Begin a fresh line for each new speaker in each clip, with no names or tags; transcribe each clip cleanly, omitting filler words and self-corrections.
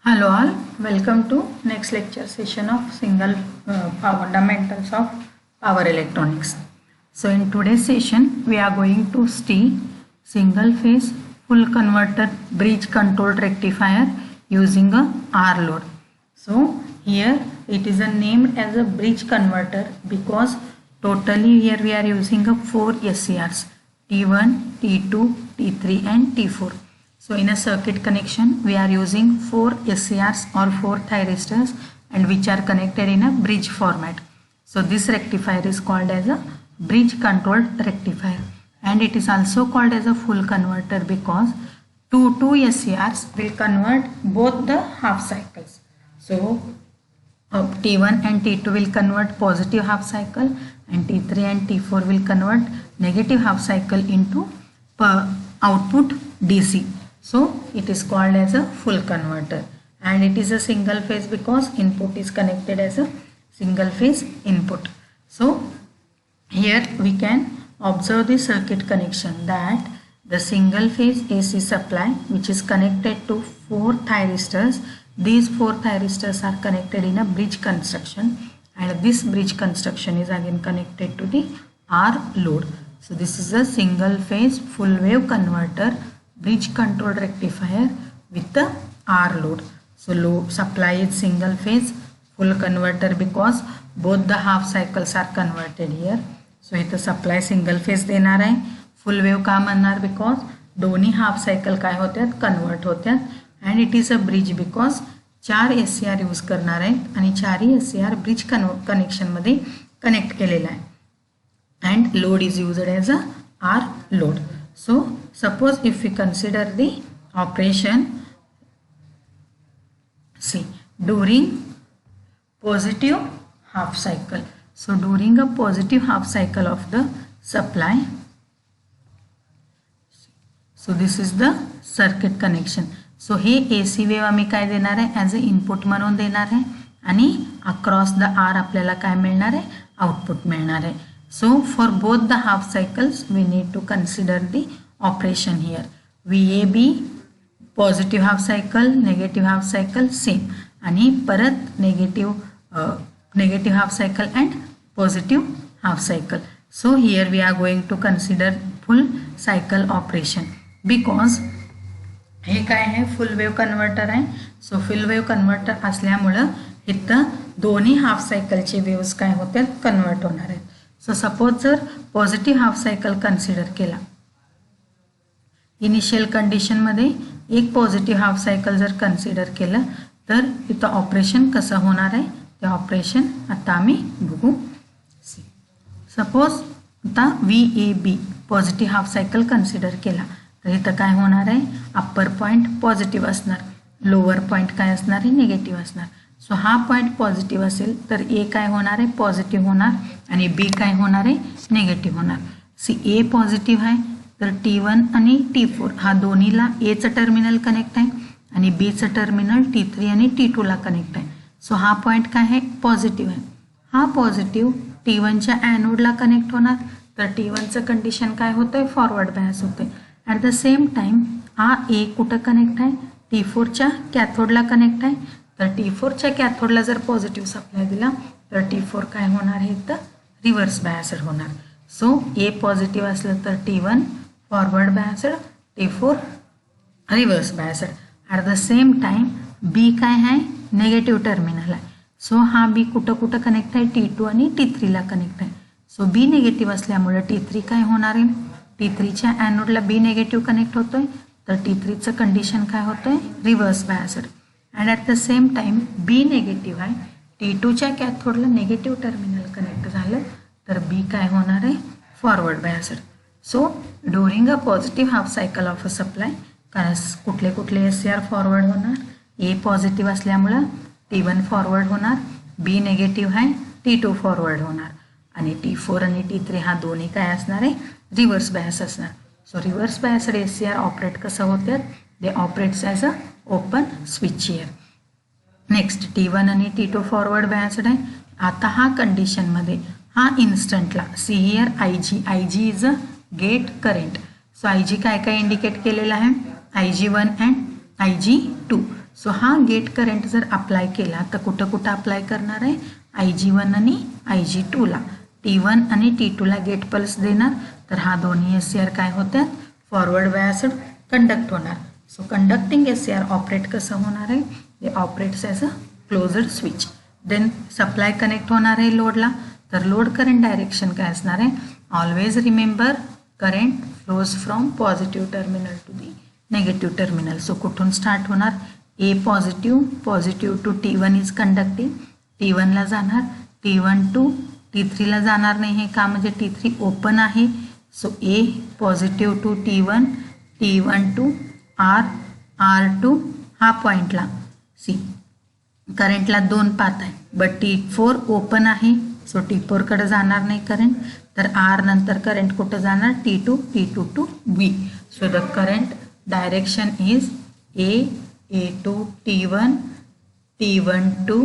Hello all, welcome to next lecture session of fundamentals of power electronics. So in today's session we are going to study single phase full converter bridge controlled rectifier using a R load. So here it is named as a bridge converter because totally here we are using a 4 SCRs T1, T2, T3 and T4. So in a circuit connection we are using 4 SCRs or 4 thyristors and which are connected in a bridge format. So this rectifier is called as a bridge controlled rectifier and it is also called as a full converter because two SCRs will convert both the half cycles. So T1 and T2 will convert positive half cycle and T3 and T4 will convert negative half cycle into output DC. So it is called as a full converter and it is a single phase because input is connected as a single phase input. So here we can observe the circuit connection that the single phase AC supply which is connected to 4 thyristors. These 4 thyristors are connected in a bridge construction and this bridge construction is again connected to the R load. So this is a single phase full wave converter bridge controlled rectifier with the R load. So load supply is single phase full converter because both the half cycles are converted here. So इथं supply single phase देणार आहे. Full wave का म्हणणार because दोन्ही half cycle काय होतात convert होतात and it is a bridge because 4 SCR use करणार आहेत आणि 4 SCR bridge connection मध्ये connect केलेला आहे and load is used as a R load. So suppose if we consider the operation, see during positive half cycle. So during a positive half cycle of the supply, so this is the circuit connection. So हे AC wave आम्ही काय देणार आहे as a input म्हणून देणार आहे आणि across the R आपल्याला काय मिळणार आहे output मिळणार आहे. So for both the half cycles we need to consider the operation here. VAB positive half cycle, negative half cycle same आणि परत negative half cycle and positive half cycle. So here we are going to consider full cycle operation because हे काय आहे full wave converter आहे. So full wave converter असल्यामुळं इथं दोन्ही half cycle चे waves काय होतात convert होणार आहेत. So suppose जर positive half cycle consider केला इनिशियल कंडिशन मध्ये एक पॉझिटिव्ह हाफ सायकल जर कन्सिडर केलं तर इथं ऑपरेशन कसं होणार आहे ते ऑपरेशन आता आम्ही बघू. सपोज आता VAB positive half cycle consider केला तर इथं काय होणार आहे अप्पर पॉइंट पॉझिटिव्ह असणार लोअर पॉइंट काय असणार आहे निगेटिव्ह असणार. सो हा पॉइंट पॉझिटिव्ह असेल तर ए काय होणार आहे पॉझिटिव्ह होणार आणि बी काय होणार आहे निगेटिव्ह होणार. सी ए पॉझिटिव्ह आहे तर T1 आणि T4 हा दोन्हीला एचं टर्मिनल कनेक्ट आहे आणि बीचं टर्मिनल T3 आणि T2 ला कनेक्ट आहे. सो हा पॉइंट काय आहे पॉझिटिव्ह आहे. हा पॉझिटिव्ह T1च्या ॲनोडला कनेक्ट होणार तर T1चं कंडिशन काय होतंय फॉरवर्ड बायस होते. ॲट द सेम टाइम हा ए कुठं कनेक्ट आहे T4च्या कॅथोडला कनेक्ट आहे तर T4च्या कॅथोडला जर पॉझिटिव्ह सप्लाय दिला तर T4 काय होणार आहे तर रिव्हर्स बायसर होणार. सो ए पॉझिटिव्ह असलं तर T1 forward biased T4 reverse biased. At the same time B काय आहे नेगेटिव्ह टर्मिनल आहे. सो हा बी कुठं कनेक्ट आहे T2 आणि T3 ला कनेक्ट आहे. सो बी नेगेटिव्ह असल्यामुळे T3 काय होणार आहे T3च्या ॲनोडला बी नेगेटिव्ह कनेक्ट होतोय तर T3चं कंडिशन काय होतंय reverse biased. And at the same time B negative आहे T2च्या कॅथोडला नेगेटिव्ह टर्मिनल कनेक्ट झालं तर बी काय होणार आहे forward biased. So during a positive half cycle of a supply कुठले SCR फॉरवर्ड होणार ए पॉझिटिव्ह असल्यामुळं T1 फॉरवर्ड होणार बी नेगेटिव्ह आहे T2 फॉरवर्ड होणार आणि T4 आणि T3 हा दोन्ही काय असणार आहे रिव्हर्स बायस असणार. So reverse biased SCR operate कसं होतात they operates as a open switch here. Next T1 आणि T2 फॉरवर्ड बायसड आहे. आता हा कंडिशनमध्ये हा इन्स्टंटला see here IG is a gate current. So IG काय काय इंडिकेट केलेलं आहे IG1 अँड IG2. सो हा गेट करंट जर अप्लाय केला तर कुठं कुठं अप्लाय करणार आहे, IG1 आणि IG2ला. T1 आणि T2ला गेट पल्स देणार, तर हा दोन्ही SCR काय होतात, फॉरवर्ड बायस्ड कंडक्ट होणार. सो कंडक्टिंग SCR ऑपरेट कसं होणार आहे, ते operates as a closed switch. Then supply connect होणार आहे लोडला, तर लोड करंट डायरेक्शन काय असणार आहे, always remember current flows from positive terminal to the negative terminal. So कुठून स्टार्ट होणार, A positive to T1 is conducting, T1ला जाणार, T1 टू T3ला जाणार नाही हे का, म्हणजे T3 ओपन आहे. So A positive to T1, T1 to R2 हा पॉईंटला सी करंटला 2 पाथ आहे, बट T4 ओपन आहे. सो T4 कडे जाणार नाही करंट, तर R नंतर करंट कुठं जाणार, T2 to B. So the current direction is A to T1, T1 to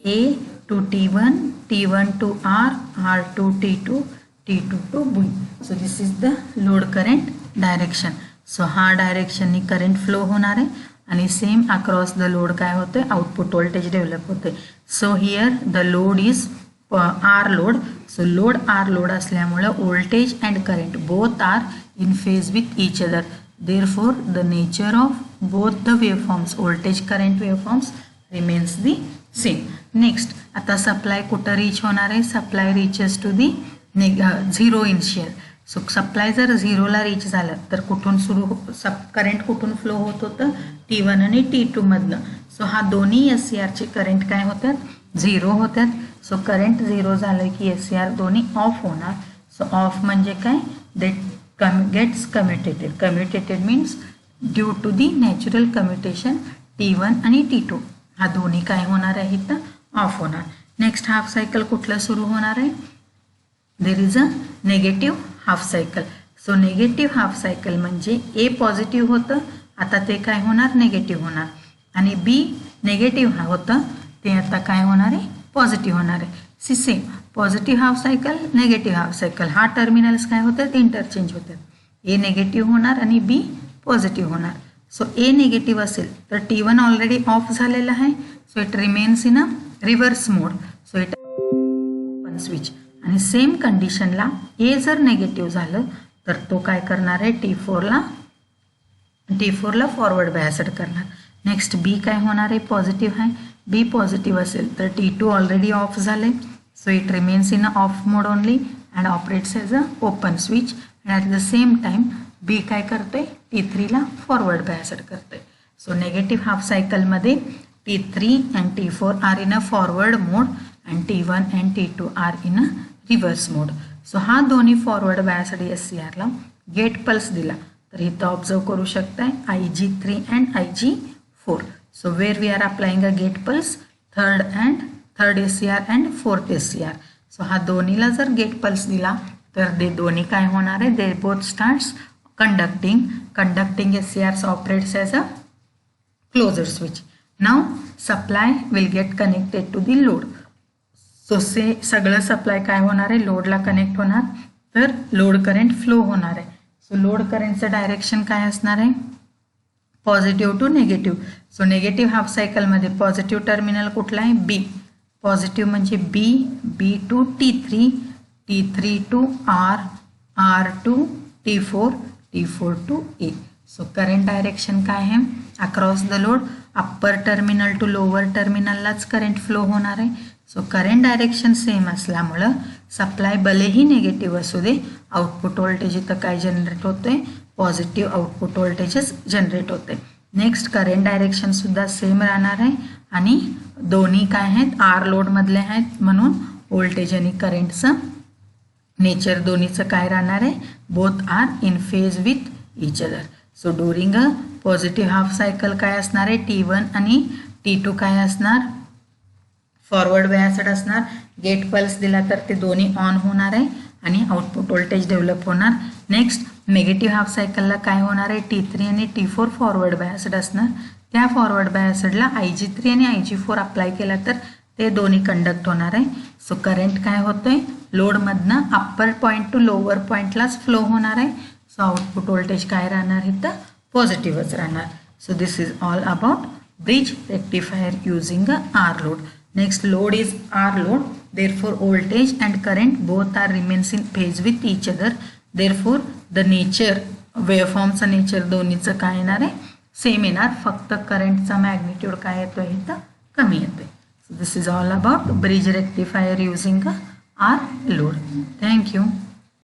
A to T1, T1 to R to T2, T2 to B. So this is the load current direction. So हा direction नी current flow होणार आहे आणि same across the load काय होते, output voltage develop होते. So here the load is R load. So load R load असल्यामुळे voltage and current both are in phase with each other. Therefore the nature of both the waveforms, voltage current waveforms remains the same. Next आता supply कुठं reach होणार आहे, supply reaches to the zero initial. So supply जर झिरोला reach झालं तर कुठून current कुठून फ्लो होत होतं, T1 आणि T2 मधनं. सो हा दोन्ही SCRचे करंट काय होतात, झिरो होतात. सो करंट झिरो झालं की SCR दोन्ही ऑफ होणार. सो ऑफ म्हणजे काय, they gets commutated. Commutated means due to the natural commutation T1 आणि T2 हा दोन्ही काय होणार आहे, इथं ऑफ होणार. नेक्स्ट हाफ सायकल कुठलं सुरू होणार आहे, there is a negative half cycle. So negative half cycle म्हणजे ए पॉझिटिव्ह होतं, आता ते काय होणार, निगेटिव्ह होणार. आणि बी नेगेटिव्ह होतं, ते आता काय होणार आहे, पॉझिटिव्ह होणार आहे. Same positive half cycle, negative half cycle, हा टर्मिनल्स काय होतात, इंटरचेंज होतात. ए नेगेटिव्ह होणार आणि बी पॉझिटिव्ह होणार. सो ए निगेटिव्ह असेल तर T1 ऑलरेडी ऑफ झालेला आहे. So it remains in a reverse mode. So it open switch. आणि सेम कंडिशनला ए जर नेगेटिव्ह झालं तर तो काय करणार आहे, T4ला फॉरवर्ड बायस्ड करणार. नेक्स्ट बी काय होणार आहे, पॉझिटिव्ह आहे. बी पॉझिटिव्ह असेल तर T2 ऑलरेडी ऑफ झाले. So it remains in a off mode only and operates as a open switch. And at the same time B काय करतोय, T3ला फॉरवर्ड बायस्ड करतोय. सो नेगेटिव्ह हाफ सायकलमध्ये T3 and T4 are in a forward mode and T1 and T2 are in a reverse mode. So हा दोन्ही forward biased SCRला gate pulse दिला तर इथं ऑब्झर्व करू शकताय IG3 and IG4. So where we are applying a gate pulse, third SCR and fourth SCR. So हा दोन्हीला जर गेट पल्स दिला तर ते दोन्ही काय होणार आहे, they both starts conducting SCRs operates as a closed switch. Now supply will get connected to the load. So सगळं सप्लाय काय होणार आहे, लोडला कनेक्ट होणार, तर लोड करंट फ्लो होणार आहे. सो लोड करंटचं डायरेक्शन काय असणार आहे, positive to negative. So negative half सायकलमध्ये पॉझिटिव्ह टर्मिनल कुठला आहे, बी. पॉझिटिव्ह म्हणजे B to T3 to R to T4 to A. So current direction काय आहे, across the load upper terminal to lower टर्मिनललाच करंट फ्लो होणार आहे. So current direction same असल्यामुळं सप्लाय भलेही निगेटिव्ह असू दे, आउटपुट व्होल्टेज इथं काय जनरेट होतोय, पॉझिटिव्ह आउटपुट व्होल्टेजच जनरेट होते. नेक्स्ट करंट डायरेक्शन सुद्धा सेम राहणार आहे आणि दोन्ही काय आहेत, आर लोडमधले आहेत, म्हणून व्होल्टेज आणि करंटचं नेचर दोन्हीचं काय राहणार आहे, both are in phase with each other. So during a positive half cycle काय असणार आहे, T1 आणि T2 काय असणार, फॉरवर्ड बायस्ड असणार. गेट पल्स दिला तर ते दोन्ही ऑन होणार आहे आणि आउटपुट व्होल्टेज डेव्हलप होणार. नेक्स्ट नेगेटिव्ह हाफ सायकलला काय होणार आहे, T3 आणि T4 फॉरवर्ड बायस्ड असणार. त्या फॉरवर्ड बायस्डला IG3 आणि IG4 अप्लाय केला तर ते दोन्ही कंडक्ट होणार आहे. सो करंट काय होतोय, लोडमधनं अप्पर पॉईंट टू लोअर पॉईंटलाच फ्लो होणार आहे. सो आउटपुट व्होल्टेज काय राहणार, इथं पॉझिटिव्हच राहणार. So this is all about bridge rectifier using a R load. Next load is R load. Therefore voltage and current both are remains in phase with each other. Therefore the nature waveform चा nature दोन्हीचं काय येणार आहे same येणार फक्त करंटचा magnitude काय येतोय इथं कमी येतोय. So this is all about bridge rectifier using a R load. Thank you.